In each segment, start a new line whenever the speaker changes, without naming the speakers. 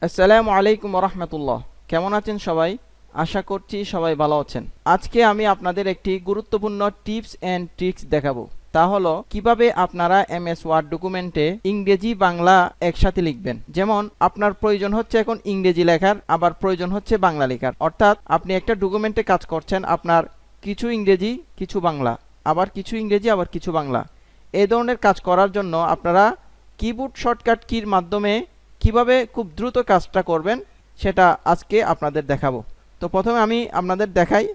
আসসালামু আলাইকুম রাহমাতুল্লাহ। কেমন আছেন সবাই? আশা করছি সবাই ভালো আছেন। আজকে আমি আপনাদের একটি গুরুত্বপূর্ণ টিপস এন্ড ট্রিক্স দেখাবো। তা হলো কিভাবে আপনারা এমএস ওয়ার্ড ডকুমেন্টে ইংরেজি বাংলা একসাথে লিখবেন। যেমন আপনার প্রয়োজন হচ্ছে এখন ইংরেজি লেখার, আবার প্রয়োজন হচ্ছে বাংলা লেখার। অর্থাৎ আপনি একটা ডকুমেন্টে কাজ করছেন, আপনার কিছু ইংরেজি কিছু বাংলা, আবার কিছু ইংরেজি আবার কিছু বাংলা। এই ধরনের কাজ করার জন্য আপনারা কিবোর্ড শর্টকাট কির মাধ্যমে কিভাবে খুব দ্রুত কাজটা করবেন সেটা আজকে আপনাদের দেখাবো। তো প্রথমে আমি আপনাদের দেখাই,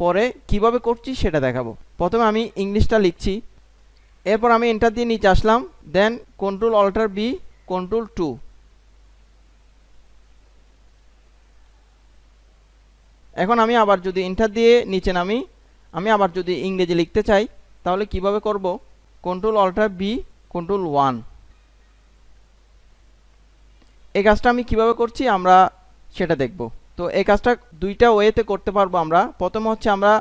পরে কিভাবে করছি সেটা দেখাবো। প্রথমে আমি ইংলিশটা লিখছি, এরপর আমি এন্টার দিয়ে নিচে আসলাম, দেন কন্ট্রোল অল্টার বি, কন্ট্রোল 2। এখন আমি আবার যদি এন্টার দিয়ে নিচে নামি, আমি আবার যদি ইংরেজি লিখতে চাই তাহলে কিভাবে করব? Control alt B, control 1। এই কাজটা আমি কিভাবে করছি আমরা সেটা দেখব। তো এই কাজটা দুইটা ওয়েতে করতে পারবো আমরা। প্রথম হচ্ছে আমরা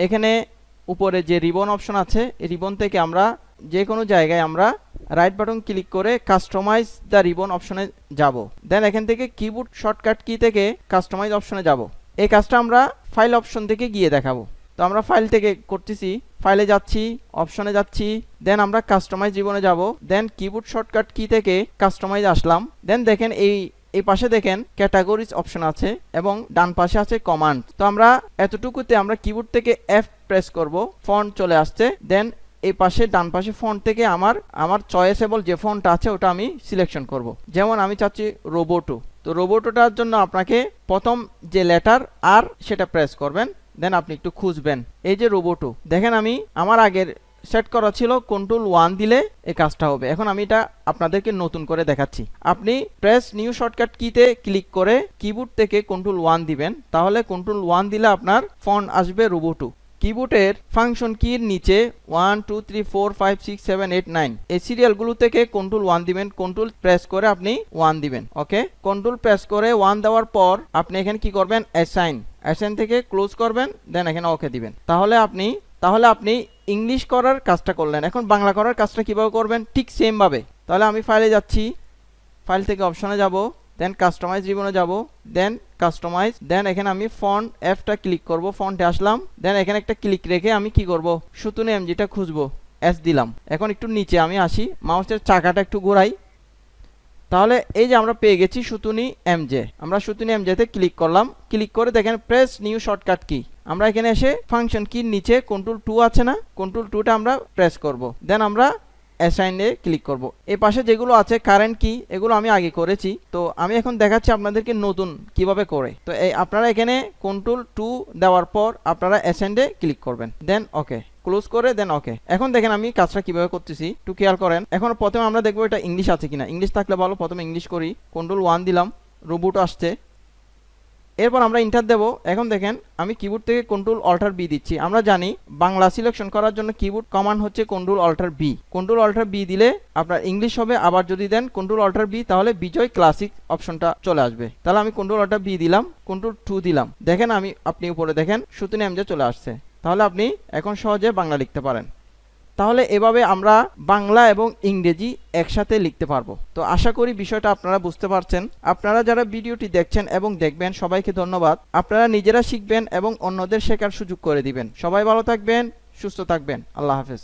এখানে উপরে যে রিবন অপশন আছে, এই রিবন থেকে আমরা যে কোনো জায়গায় আমরা রাইট বাটন ক্লিক করে কাস্টমাইজ দ্য রিবন অপশনে যাব। দেন এখান থেকে কিবোর্ড শর্টকাট কি থেকে কাস্টমাইজ অপশনে যাব। এই কাজটা আমরা ফাইল অপশন থেকে গিয়ে দেখাবো। তো আমরা ফাইল থেকে করতেছি, ফাইলে যাচ্ছি, অপশনে যাচ্ছি, দেন আমরা কাস্টমাইজ রিবনে যাব। দেন কিবোর্ড শর্টকাট কি থেকে কাস্টমাইজ আসলাম। দেন দেখেন এই পাশে দেখেন ক্যাটাগরিজ অপশন আছে এবং ডান পাশে আছে কমান্ড। তো আমরা এতটুকুতে আমরা কিবোর্ড থেকে এফ প্রেস করব, ফন্ট চলে আসছে। দেন এই পাশে ডান পাশে ফন্ট থেকে আমার চয়েসেবল যে ফন্ট আছে ওটা আমি সিলেকশন করব। যেমন আমি চাচ্ছি রোবোটো। তো রোবোটোটার জন্য আপনাকে প্রথম যে লেটার আর সেটা প্রেস করবেন, দেন আপনি একটু খুঁজবেন এই যে রোবোটো। দেখেন আমি আমার আগের সেট করা ছিল কন্ট্রোল 1 দিলে এই কাজটা হবে। এখন আমি এটা আপনাদেরকে নতুন করে দেখাচ্ছি। আপনি প্রেস নিউ শর্টকাট কিতে ক্লিক করে কিবোর্ড থেকে কন্ট্রোল 1 দিবেন, তাহলে কন্ট্রোল 1 দিলে আপনার ফন্ট আসবে রোবোটো। কিবোর্ডের ফাংশন কির নিচে 1 2 3 4 5 6 7 8 9 এই সিরিয়ালগুলো থেকে কন্ট্রোল 1 দিবেন। কন্ট্রোল প্রেস করে আপনি 1 দিবেন। ওকে, কন্ট্রোল প্রেস করে 1 দেওয়ার পর আপনি এখানে কি করবেন? অ্যাসাইন থেকে ক্লোজ করবেন, দেন এখানে ওকে দিবেন। তাহলে আপনি ইংলিশ করার কাজটা করলেন। এখন বাংলা করার কাজটা কিভাবে করবেন? ঠিক সেম ভাবে। তাহলে আমি ফাইলে যাচ্ছি, ফাইল থেকে অপশনে যাব, দেন কাস্টমাইজ রিবনে যাব, দেন কাস্টমাইজ, দেন এখানে আমি ফন্ট এফটা ক্লিক করব, ফন্টে আসলাম, দেন এখানে একটা ক্লিক রেখে আমি কি করব? সুতুনে এমজিটা খুঁজবো, এস দিলাম। এখন একটু নিচে আমি আসি, মাউসের চাকাটা একটু ঘোরাই, তাহলে এই যে আমরা পেয়ে গেছি সুতুনি এমজে। আমরা সুতুনি এমজেতে ক্লিক করলাম, ক্লিক করে দেখেন প্রেস নিউ শর্টকাট কি। আমরা এখানে এসে ফাংশন কির নিচে কন্ট্রোল 2 আছে না, কন্ট্রোল 2টা আমরা প্রেস করব, দেন আমরা অ্যাসাইনে ক্লিক করব। এই পাশে যেগুলো আছে কারেন্ট কি, এগুলো আমি আগে করেছি। তো আমি এখন দেখাচ্ছি আপনাদেরকে নতুন কিভাবে করে। তো এই আপনারা এখানে কন্ট্রোল 2 দেওয়ার পর আপনারা অ্যাসাইনে ক্লিক করবেন, দেন ওকে, ক্লোজ করে দেন ওকে। এখন দেখেন আমি কাজটা কিভাবে করতেছি একটু খেয়াল করেন। এখন প্রথমে আমরা দেখবো এটা ইংলিশ আছে কিনা। ইংলিশ থাকলে ভালো, প্রথমে ইংলিশ করি, কন্ট্রোল 1 দিলাম, রোবোট আসছে, এরপর আমরা ইন্টার দেব। এখন দেখেন আমি কিবোর্ড থেকে কন্ট্রোল অল্টার বি দিচ্ছি। আমরা জানি বাংলা সিলেকশন করার জন্য কিবোর্ড কমান্ড হচ্ছে control alt B. Control alt B দিলে আপনার ইংলিশ হবে, আবার যদি দেন কন্ট্রোল অল্টার বি তাহলে বিজয় ক্লাসিক অপশনটা চলে আসবে। তাহলে আমি কন্ট্রোল অল্টার বি দিলাম, কন্ট্রোল 2 দিলাম, দেখেন আপনি উপরে দেখেন সুতুনি এমজে চলে আসছে। তাহলে আপনি এখন সহজে বাংলা লিখতে পারেন। তাহলে এভাবে আমরা বাংলা এবং ইংরেজি একসাথে লিখতে পারবো। তো আশা করি বিষয়টা আপনারা বুঝতে পারছেন। আপনারা যারা ভিডিওটি দেখছেন এবং দেখবেন সবাইকে ধন্যবাদ। আপনারা নিজেরা শিখবেন এবং অন্যদের শেখার সুযোগ করে দিবেন। সবাই ভালো থাকবেন, সুস্থ থাকবেন। আল্লাহ হাফেজ।